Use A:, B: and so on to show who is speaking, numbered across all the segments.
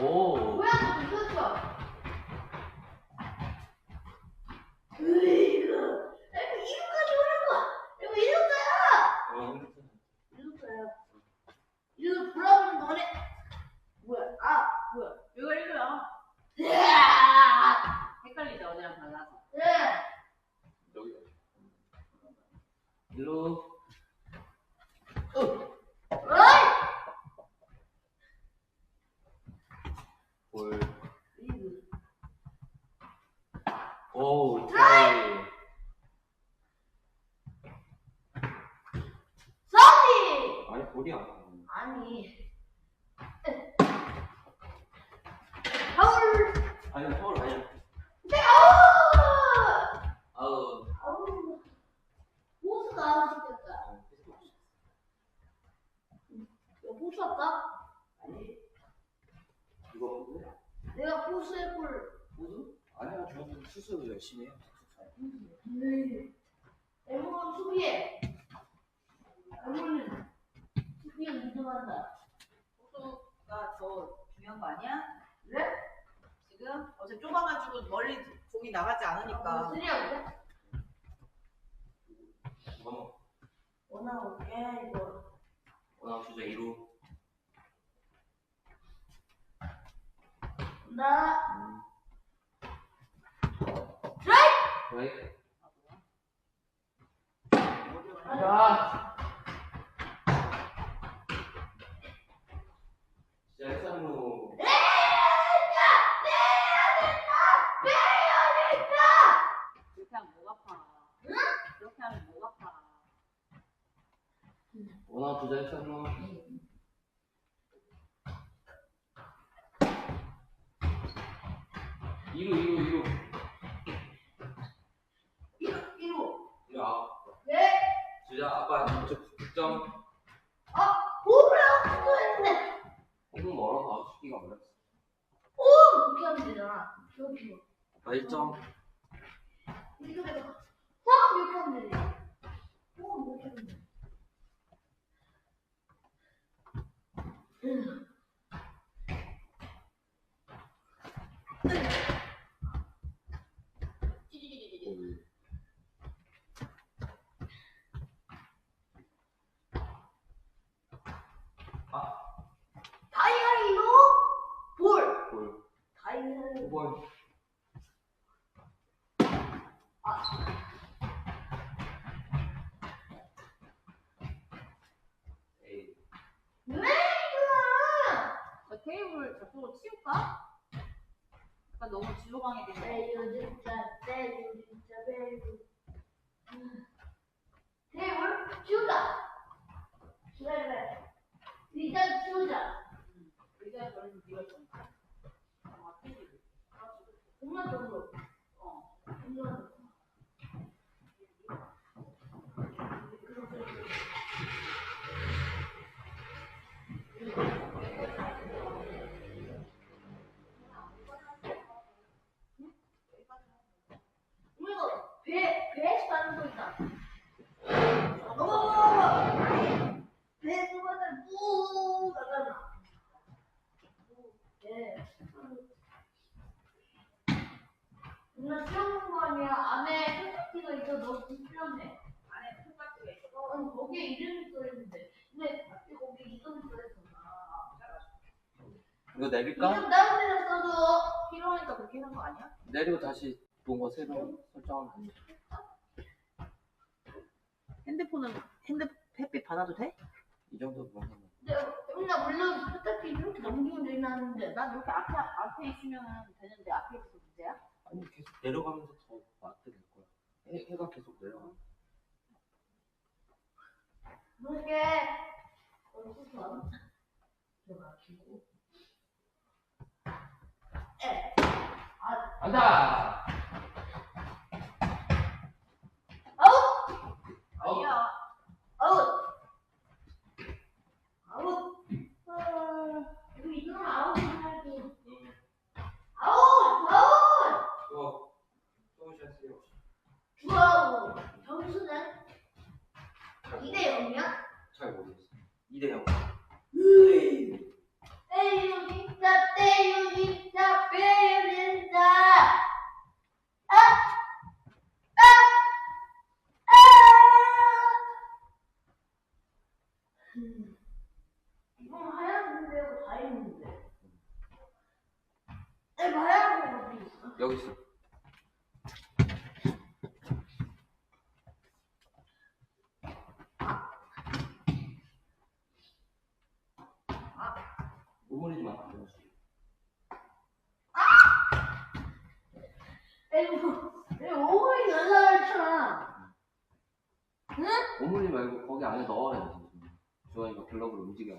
A: 오.
B: 뭐야, 너 이거죠? 으이구. 이거까지 오는 거야. 이거 이거야. 이거야. 이거 돌아보는 거네. 뭐야? 아, 뭐야?
C: 이거 이거야.
B: 으아!
C: 헷갈리죠, 어제랑 달라서.
B: 네.
A: 여기가. 일로.
B: 어이!
A: 볼.
B: 이거.
A: 오, 트라이.
B: 서디!
A: 아니, 볼이야.
B: 아니. 하울!
A: 아니, 볼 아니야.
B: 네, 아우!
A: 아우.
B: 아우. 호수가 안 시켰다. 이거 호수 할까? 아니.
A: 이거 뭐야?
B: 내가 호수의 꿀.
A: 무슨? 아니야, 저는 수술 열심히 해.
B: 애모는 수비해. 애모는 수비에 인정한다.
C: 호수가 더 중요한 거 아니야?
B: 그래?
C: 지금 어제 좁아가지고 멀리 공이 나가지 않으니까.
B: 쓰리하고
A: 번호.
B: 원하고 이거.
A: 원하고 주자 2루.
B: 나 트라이!
A: 트라이.
B: 자.
A: 진짜 해산루.
C: 그렇게 하면 목 아파.
B: 응?
C: 그렇게 하면 목 아파.
A: 원하고 주자 해산루. 2루.
B: 이거.
A: 야,
B: 네.
A: 주자 아빠 득점.
B: 뭐야? 그거 했는데.
A: 조금 멀어서 아웃시키가 어렵어.
B: 오! 이렇게 하면 되잖아. 이렇게.
A: 아빠 1점.
B: 이렇게 해서 확 이렇게 하면 되지. 이렇게 하면 돼. 다이아리로 볼.
A: 볼.
B: 다이아리로.
A: 볼. 에이.
B: 왜 이거야?
C: 저 테이블 저쪽으로 치울까? 약간 너무 지루방이 되네.
B: 배유 진짜 배유. 테이블 치우자. 그래. 일단 치우자.
C: 의자에 걸리면 네가 있잖아. 테이블.
B: 엄마 쪽으로.
C: 어.
B: 엄마. 이거 배에서 나는 소리다. 배 누가는 무 나잖아. 네. 누나 시험 거 아니야? 안에 세탁기가 있어. 너무 불편해.
C: 안에 톱같이가 있어.
B: 거기에 이름이 써있는데. 근데 거기 이름이 써있잖아.
A: 이거 내릴까?
B: 이름 다른 데다 써줘.
C: 필요하니까 그렇게 하는 거 아니야?
A: 내리고 다시 뭔가 새로 설정하면 돼.
C: 핸드폰은 햇빛 받아도 돼?
A: 이 정도 뭔가.
B: 근데 물론 세탁기 이렇게 넘기면 되는데.
C: 난 이렇게 앞에 있으면 되는데 앞에 있어서 문제야?
A: 아니 계속 내려가면서 더 맞게 될 거야. 해가 계속 내려가.
B: 그렇게 우선 들어가시고
A: 간다.
B: 아웃
C: 아니야.
B: 아웃 이거 이거는 아웃이 할게. 아웃
A: 또
B: 좋아하고 점수는 2대 0이야?
A: 잘 모르겠어. 2대 0.
B: 에이 진짜 때 배우진다 배우진다 이건 하얀 문제고 다 있는데 하얀 거 어디 있어?
A: 여기 있어. 오므리지 마.
B: 이거 오븐이 열라 했잖아. 응?
A: 오므리지 말고 거기 안에 넣어야지. 주원이가 글러브를 움직여.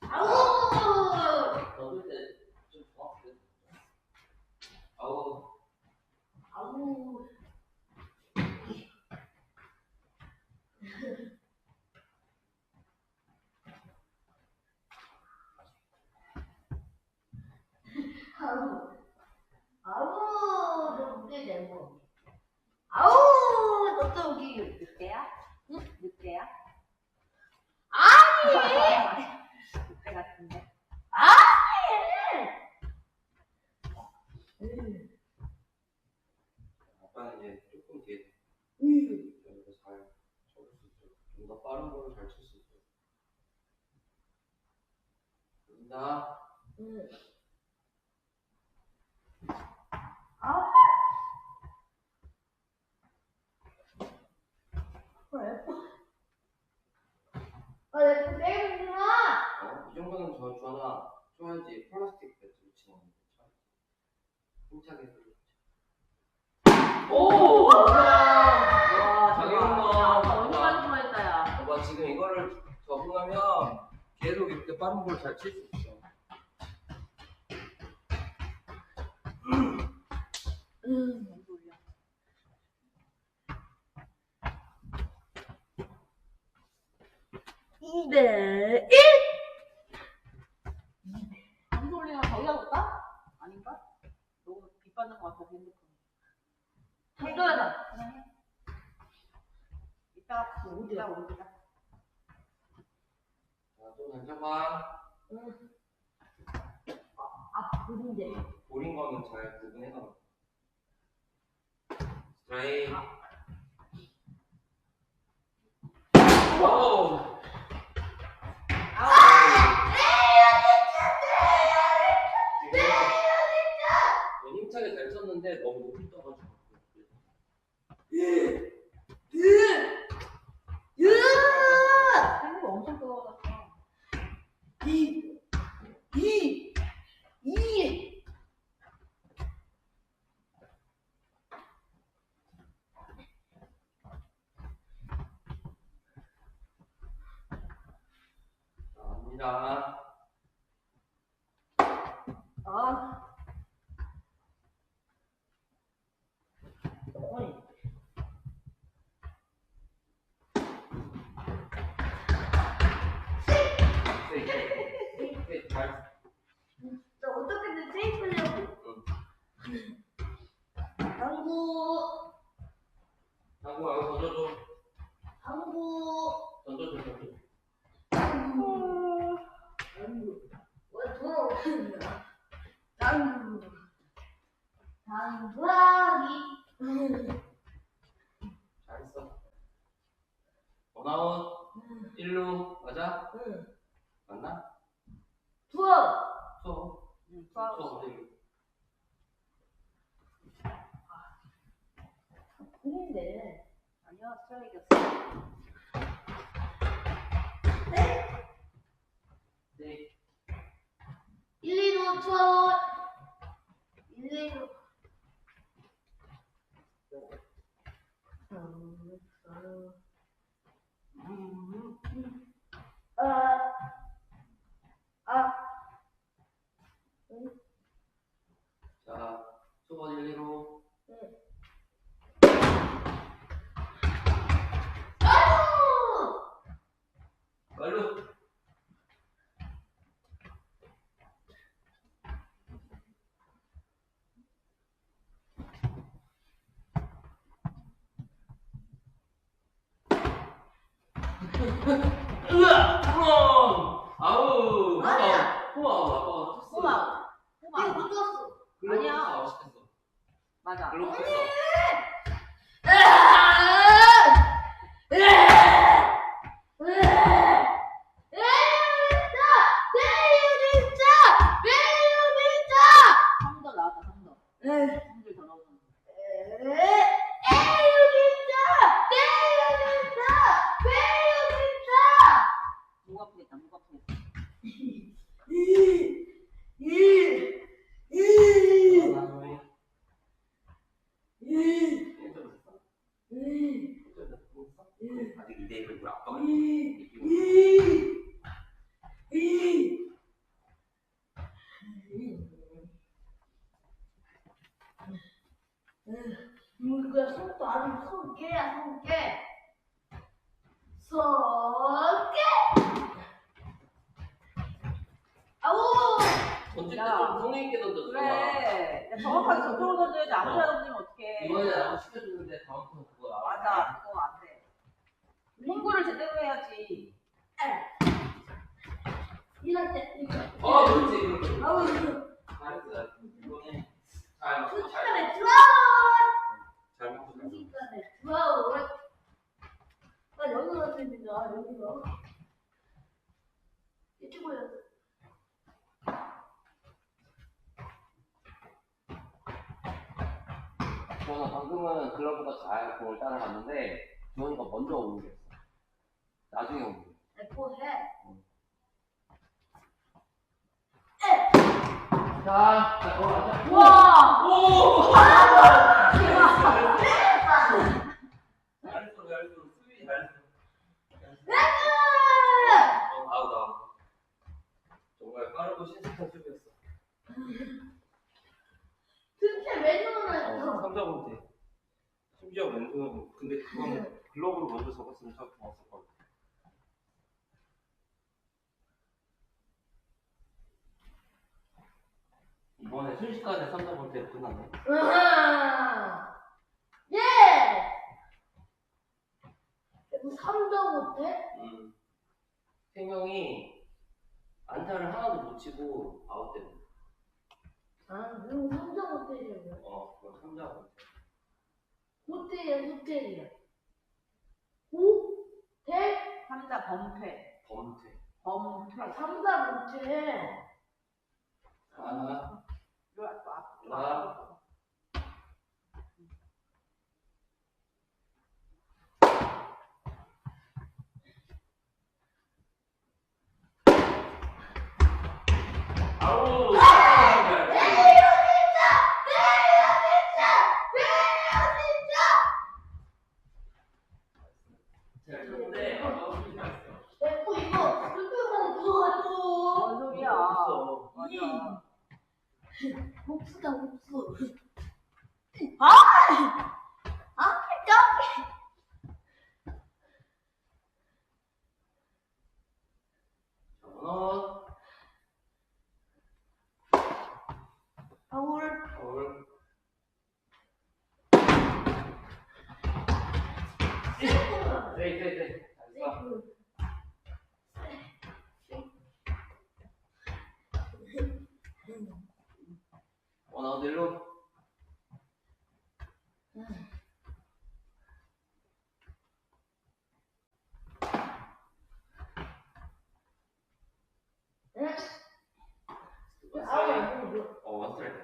B: 아우!
A: 넣을 때좀 정확해. 아우.
B: 아우. 아우. 아우. 너 웃게 되고. 아우. 너 또 여기.
C: 늑대야? 응? 늑대야?
B: 아니!
C: 늑대 같은데.
B: 아니!
A: 아빠는 이제 조금 뒤에
B: 응.
A: 여기서 잘 쳐볼 수 있죠. 좀 더 빠른 볼을 잘 칠 수 있죠. 된다.
B: 응. 아. 그래. 아, 내가 때리는구나.
A: 이 정도는 저 주원아 쳐야지. 플라스틱 배트를 치는 건데 쳐야지. 힘차게 해서. 오! 와,
C: 아빠 너무
A: 자기는
C: 많이 좋아했다, 야.
A: 봐, 지금 이거를 적응하면 계속 이렇게 빠른 볼 잘 칠 수 있어.
C: 뭔 소리야.
B: 네.
C: 무슨 소리야? 저기가 볼까? 아닌가? 너무 빛 받는 것 같아, 핸드폰.
B: 잠깐만.
C: 그냥 해. 이따가 어디다, 어디다.
A: 자, 또 던져봐.
B: 응. 아, 보인데.
A: 볼인 거는 잘 구분해놔. 스트라이크. 오! 지금 힘차게 잘 쳤는데 너무 높이 떠가지고.
C: 생각 엄청 뜨거워졌어.
A: 자, 갑니다.
B: 아. 어이.
A: 네, 잘.
B: 나 어떻게든 세이프려고. 당구.
A: 당구 여기 던져줘.
B: 당구.
A: 던져줘.
B: 당구. 왜 돌아오는가? 당구. 당구하기.
A: 잘했어. 원아웃. 1루 맞아?
B: 응.
A: 맞나?
B: 투어.
A: 투어.
C: 수학.
B: 공인데.
C: 아니야, 스트라이크였어.
B: 네?
A: 네.
B: 1, 2루 투어. 1, 2루.
A: 자, 수건 1, 2로. 말로.
C: 맞아.
A: 글로브 쳤어.
C: 성도 나왔다, 성도. 성도 더 나오잖아. 목 아프겠다, 목 아프겠다.
A: 아직 2대1을 우리 아빠가
B: 이거 손도 안 손깨야 손깨 손깨 아우
A: 던질
C: 야.
A: 때좀 성의 있게 던졌어.
C: 그래. 야, 정확하게 저쪽으로 던져야지 아무나 던지면 어떡해.
A: 이번에 나도 시켜주는데 다음 턴 그거 나와.
C: 맞아, 그거 안 돼. 공부를 제대로 해야지.
B: 이럴 때 이거
A: 그렇지 그렇지.
B: 아우 이거
A: 잘했어. 이번에 잘 맞고
B: 순식간에
A: 잘 맞고
B: 순식간에 와우 나 여기서 던진다 여기서 이렇게 보여
A: 저는 방금은 글러브가 잘 공을 따라갔는데 주원이가 먼저 오게 했어. 나중에 오게.
B: 뭐 해?
A: 자, 맞아.
C: 우와!
A: 오! 잘했어, 잘했어. 수비 잘했어. 아웃. 정말 빠르고 신속한 수비였어.
B: 진짜 왼손으로 했어
A: 3점 돼. 심지어 왼손. 근데 그건 글러브를 먼저 잡았으면 더 좋았을 것 같아. 이번에 순식간에 3점 대로 끝났네.
B: 예! 뭐 3점 못해?
A: 세 명이 안타를 하나도 못 치고 아웃됐네.
B: 아, 그럼 3점 못해려고.
A: 그럼 3점 못해.
B: 호텔이야. 호텔?
C: 삼자 범퇴.
A: 범퇴.
C: 범퇴.
B: 아, 3점 못해.
A: 하나,
C: 또 앞.
A: 하나. 아우! 잘 쳤는데
B: 내거 이거 뚜껑으로 부어가지고.
C: 뭔 소리야.
A: 없어.
C: 맞아.
B: 복수다, 복수.
A: 전원.
B: 아울.
A: 서울. 네. 잘했어. 나 어디로? 원스트라이크.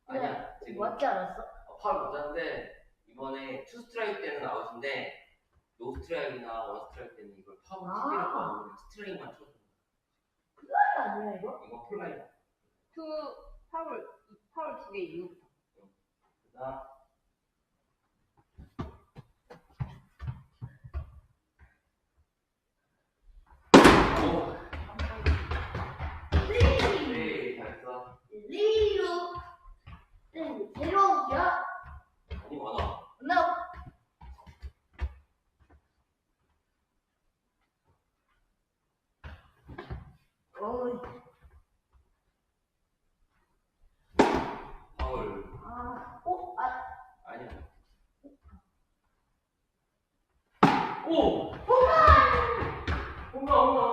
A: 아니야, 지금
B: 맞지 않았어?
A: 파울 맞았는데 이번에 투 스트라이크 때는 아웃인데 노 스트라이크나 원 스트라이크 때는 이걸 파울 TV라고 하고 스트라이크만 쳐줘.
B: 아니야, 이거?
A: 이거 폴라인.
C: 파울 2개 이후부터.
A: 그다음 네, 잘했어.
B: 리유. 네, 새로운이야?
A: 아니 원어.
B: No. 어이.
A: 파울. 아니야. 오! 홈런!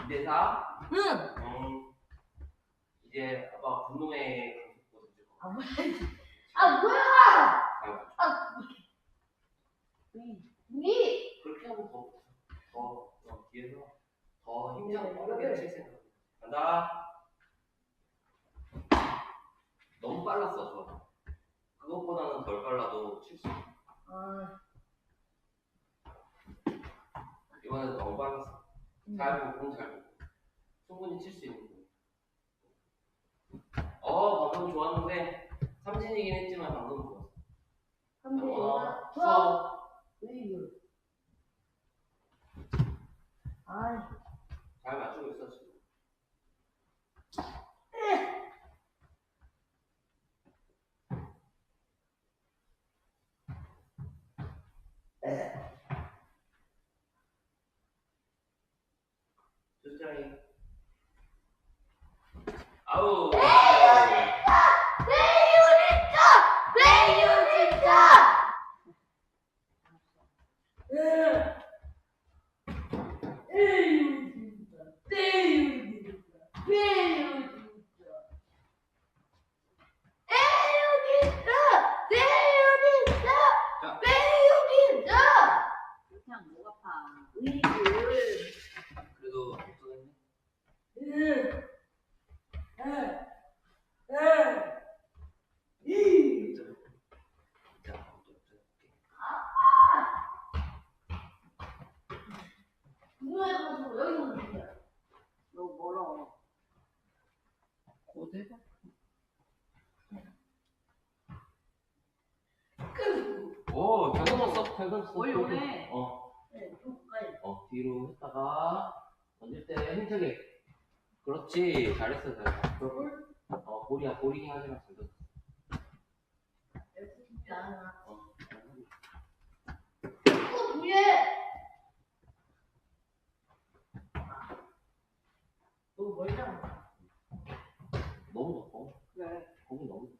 A: 2대4.
B: 응.
A: 이제 아빠 분노의 강속보 던질 거.
B: 아 뭐야?
A: 잘 맞춰.
B: 아 위.
A: 그렇게 하면 더 뒤에서 더 힘차고 빠르게 칠 생각. 간다. 너무 빨랐어, 저. 그것보다는 덜 빨라도 칠 수 있어.
B: 아.
A: 이번에는 너무 빨랐어. 잘 보고, 공 잘 보고. 충분히 칠 수 있는 거. 방금 좋았는데, 삼진이긴 했지만 방금 좋았어.
B: 한대가
A: 수업.
B: 으이구. 아이.
A: 잘 맞추고 있어, 지금. 주장이. 아우.
C: 그냥 목 아파.
A: 그래도 걱정했네.
C: 너 멀어.
A: 고대? 오, 잘 던졌어. 잘 던졌어.
C: 뭘 요래?
A: 뒤로 했다가 던질 때 힘차게. 그렇지. 잘했어, 잘했어. 볼이야, 볼이긴 하지만 잘 던졌어. 너무 높어.
C: 그래.
A: 거기 너무 높아.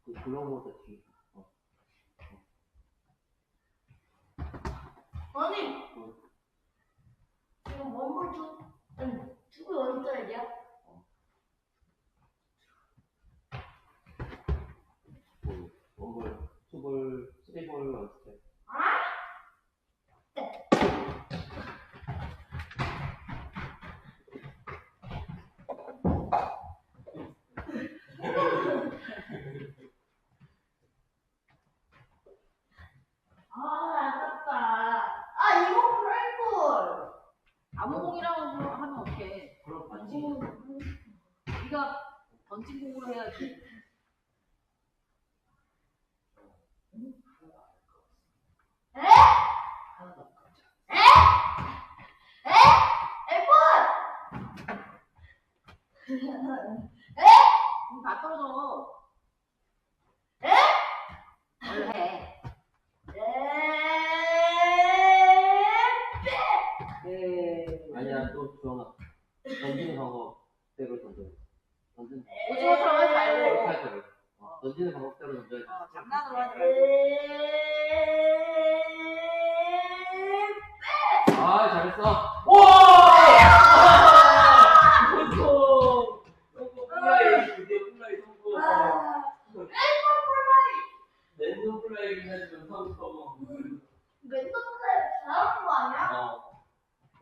A: 그 글러브보다 뒤.
B: 아니, 지금 원볼 투구 원짜리야?
A: 원볼, 투볼, 쓰리볼, 원스텝.
B: 아깝다. 이거 프라이콜.
C: 아무 공이라고 하면 어떡해.
A: 그럼 맞지?
C: 네가 던진 공으로 해야지.
A: 하나도 안 가져.
C: 공 다 떨어져. 원래 해.
A: 아니야, 또 주원아. 던지는 방법대로 던져. 던지는
C: 오징어처럼 하지 말고.
A: 방법대로. 던지는 방법대로 던져야지.
C: 장난으로 하지 말고.
A: 잘했어. 와! 성공! 플라이, 드디어 플라이 성공. 랜덤 플라이긴 하지만 성공.
B: 랜덤 플레이 잘하는 거 아니야?
A: 어,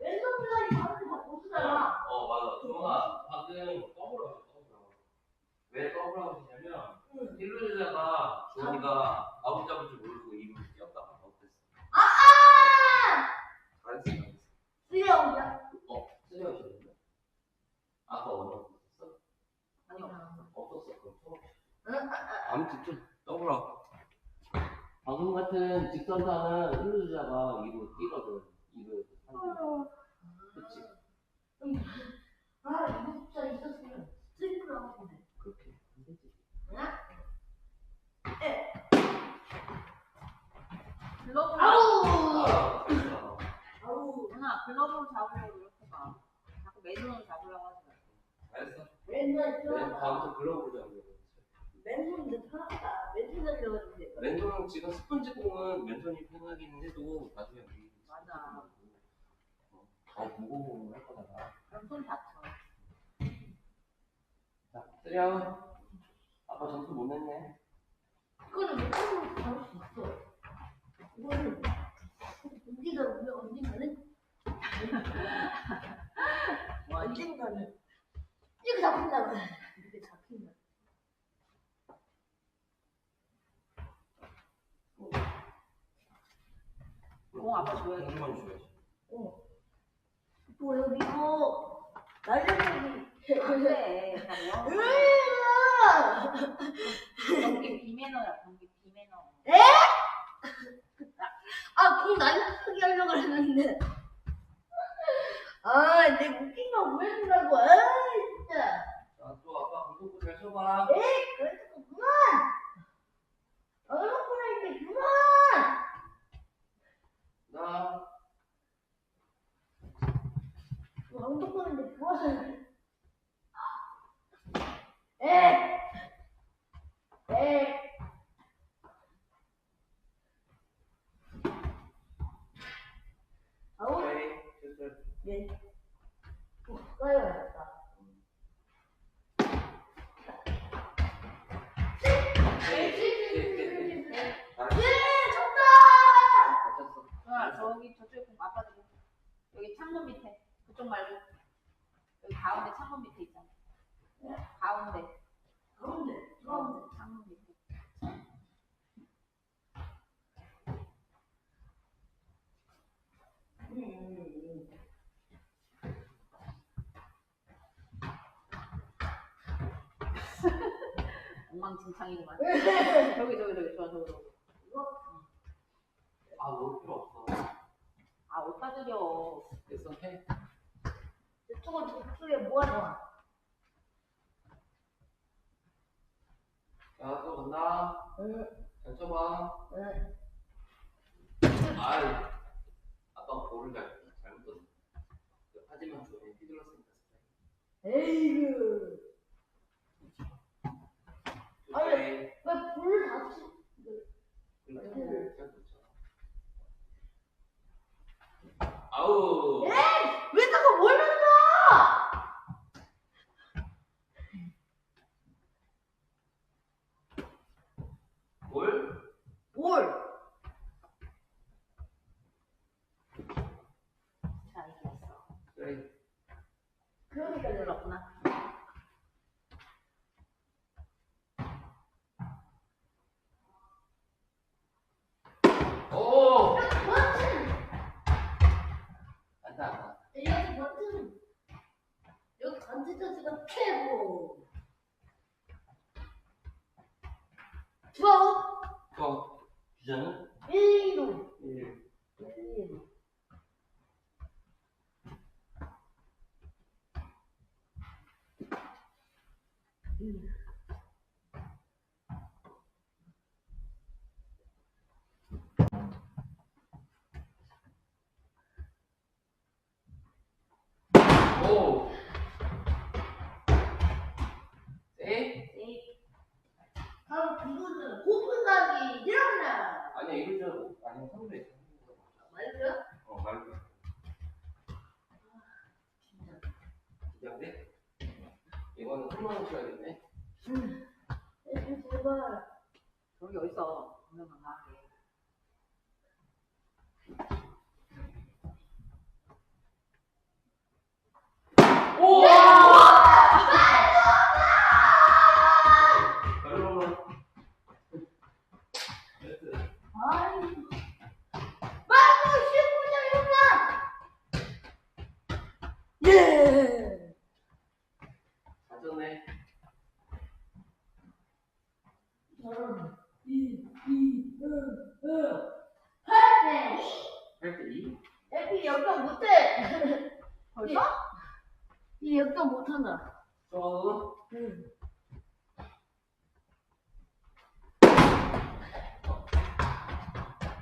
B: 랜덤 플레이 잘하는 거 보수잖아.
A: 맞아. 주원아, 방금 더블하고 왜 더블하고 했냐면, 일루즈다가 주원이가 아웃 잡을 줄 모르고 입으로 뛰었다가 아웃됐어. 잘했어.
B: 쓰레기야?
A: 쓰레기였는데? 아까 원하고 있었어?
C: 아니 없어.
A: 없었어. 그럼 아무튼 좀 더블하고. 방금 같은 직선타는 일루즈자가 입으로 뛰거든. 입으로 상대. 그치?
B: 이거 진짜 있었으면 스트리플 하고 싶네.
A: 그렇게 안 되지.
C: 글러브로.
A: 잘했어.
C: 누나 글러브로 잡으려고 이렇게 봐. 자꾸 맨손으로 잡으려고 하지 말고.
A: 잘했어.
B: 맨날
A: 다음부터 글러브로 잡으려고.
B: 맨손인데 편하다. 맨손 달려가지고.
A: 맨손은 지금 스펀지 공은 맨손이 편하기는 해도 나중에 우리
C: 맞아.
A: 무거운 할 거잖아.
C: 그럼 손 다쳐.
A: 자, 쓰렴. 아빠 점수 못 냈네.
B: 이거는 몇 번으로 잡을 수 있어. 이거는 우리가 언젠가는 언젠가는 이렇게 잡힌다고. 이렇게 잡힌다.
C: 공 아빠 줘야지.
A: 공만 줘야지.
B: 또 여기서 날려버리.
C: 안돼.
B: 으아!
C: 경기 비매너야. 경기 비매너.
B: 아, 공 날려버리기 하려고 했는데. 아, 내 웃긴 거 보여주려고. 아, 진짜.
A: 자, 또 아빠 감독도 잘 쳐봐.
B: 에이, 그래도 그만. 얼마나 이제 그만.
A: 나
B: 왕도 보는데 그만. 에이. 에이. 아우.
A: 오케이. 됐어.
B: 네. 까야겠다. 예, 졌다!
A: 맞췄어.
C: 좋아. 저기 저쪽에 공 아빠 주고. 여기 창문 밑에. 그쪽 말고. 여기 가운데 창문 밑에 있잖아. 가운데.
B: 가운데.
C: 창문 밑에. 엉망진창이구만. 저기 좋아 저기.
A: 아, 넣을 필요 없어.
C: 아 어디다 드려.
A: 됐어, 해.
B: 이쪽은 저쪽에 뭐가 좋아?
A: 자, 또 간다. 잘 쳐봐.
B: 응.
A: 아유, 아빠가 볼을 잘못 떴어. 하지만 주원이 휘둘렀으니까
B: 에이그. 아니,
A: 스트라이크.
B: 왜 불을 다 치?
A: 근데 잘 놓쳐. 아우.
B: 에이! 왜 자꾸 뭘 넣어?
A: 뭘?
B: 뭘?
C: 자 이겼어.
A: 스트라이크.
B: 그러니까 내가
C: 그렇구나.
A: 오!
B: 버튼!
A: 안다.
B: 여기 버튼. 여기 관제자지가 최고. 좋아.
A: 좋아. 주자는?
B: 1루.
A: 1.
B: 1루.
A: 오! 세?
C: 세이프.
B: 다음 이거는 고분가기 일어나.
A: 아니야, 이럴 줄 알고. 아니면 3대.
B: 말고요?
A: 말고. 긴장돼? 이거는 3만원 줘야겠네.
B: 제발.
C: 저기 어딨어? 분명 나게.
A: 오! 여러분. 됐어.
B: 아이. 말고 19년 예.
A: 가졌네.
B: 할때
A: 8대 2?
B: 에피 역경 못해.
C: 벌써?
B: 이 역경 못한다.
A: 좋아.
B: 응.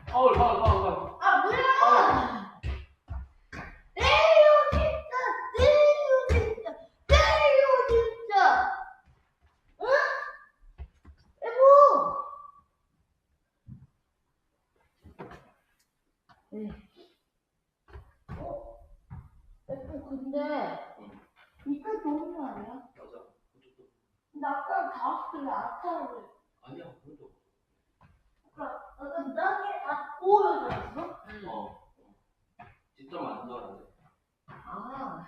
A: 파울.
B: 아 뭐야? 내요 진짜. 응? 에보. 네. 근데
A: 응.
B: 이빨 좋은 거 아니야?
A: 맞아. 그것도
B: 근데 아까 다왔을 때 아까워.
A: 아니야. 그것도.
B: 아까 나게 다 꼬여졌어?
A: 어. 직접 만들어야 돼.
B: 아.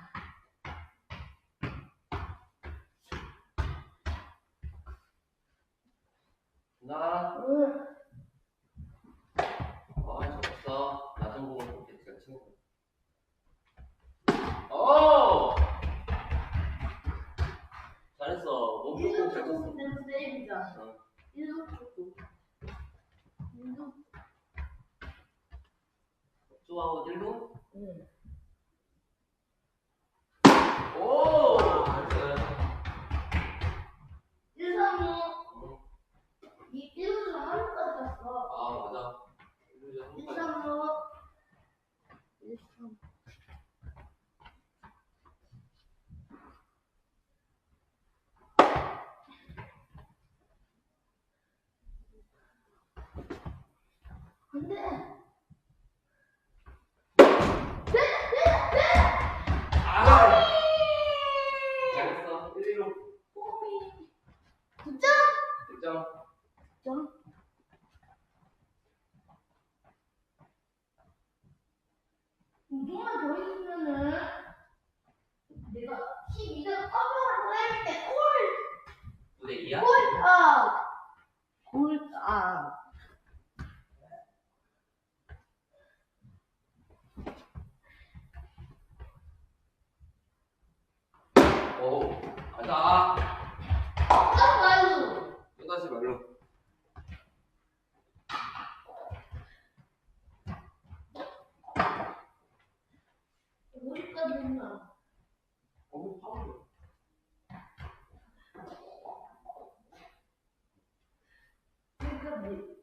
A: 나.
B: 응.
A: 적었어. 낮은 공을 그렇게 잘 치는 거. 오! 잘했어. 몸
B: 일도
A: 잘 쳤어.
B: 조금 내가 세이브자.
A: 응.
B: 일도 조금. 일도.
A: 좋아하고 딜도?
B: 응.
A: 오! 잘했어.
B: 일삼오. 이 일도 하루까지 갔어.
A: 아, 맞아.
B: 일삼오. 일삼. 근데
A: 아! 잘했어. 1-1로
B: 진짜?
A: 득점.
B: 점. 이동만 더 있으면은 내가 12대가 커버하고 할때 콜!
A: 9대2야?
B: 콜! 콜!
A: 오, 가자.
B: 딱 말로.
A: 또다시 말로.
B: 어디까지 했나?
A: 파울이야.
B: 여기까지.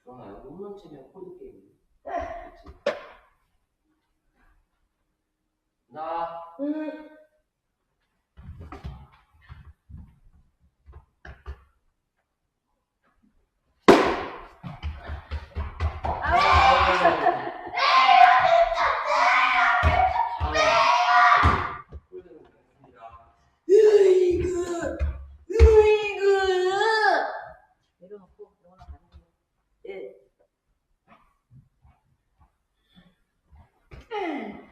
A: 주원아, 이거 홈런 치면 코드 게임이야.
B: 네.
A: 그치? 나.
B: 응. 으이그! 으이그!
C: 내려놓고 영원아 가는 거.
B: 예. 응.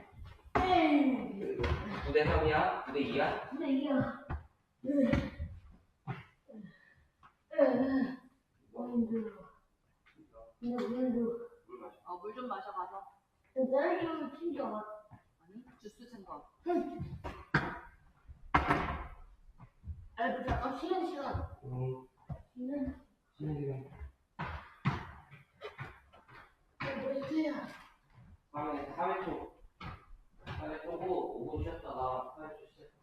A: 9대3이야? 9대2야?
B: 근데 이게 힘들어. 힘들어.
C: 물 좀 마셔 가서.
B: 딸기는 튕겨.
C: 아니 주스 생각.
B: 아니 잠깐 시간. 시간.
A: 시간.
B: 몇 시야?
A: 3회 초. 3회 초고 5분 쉬었다가 8회 초 시작.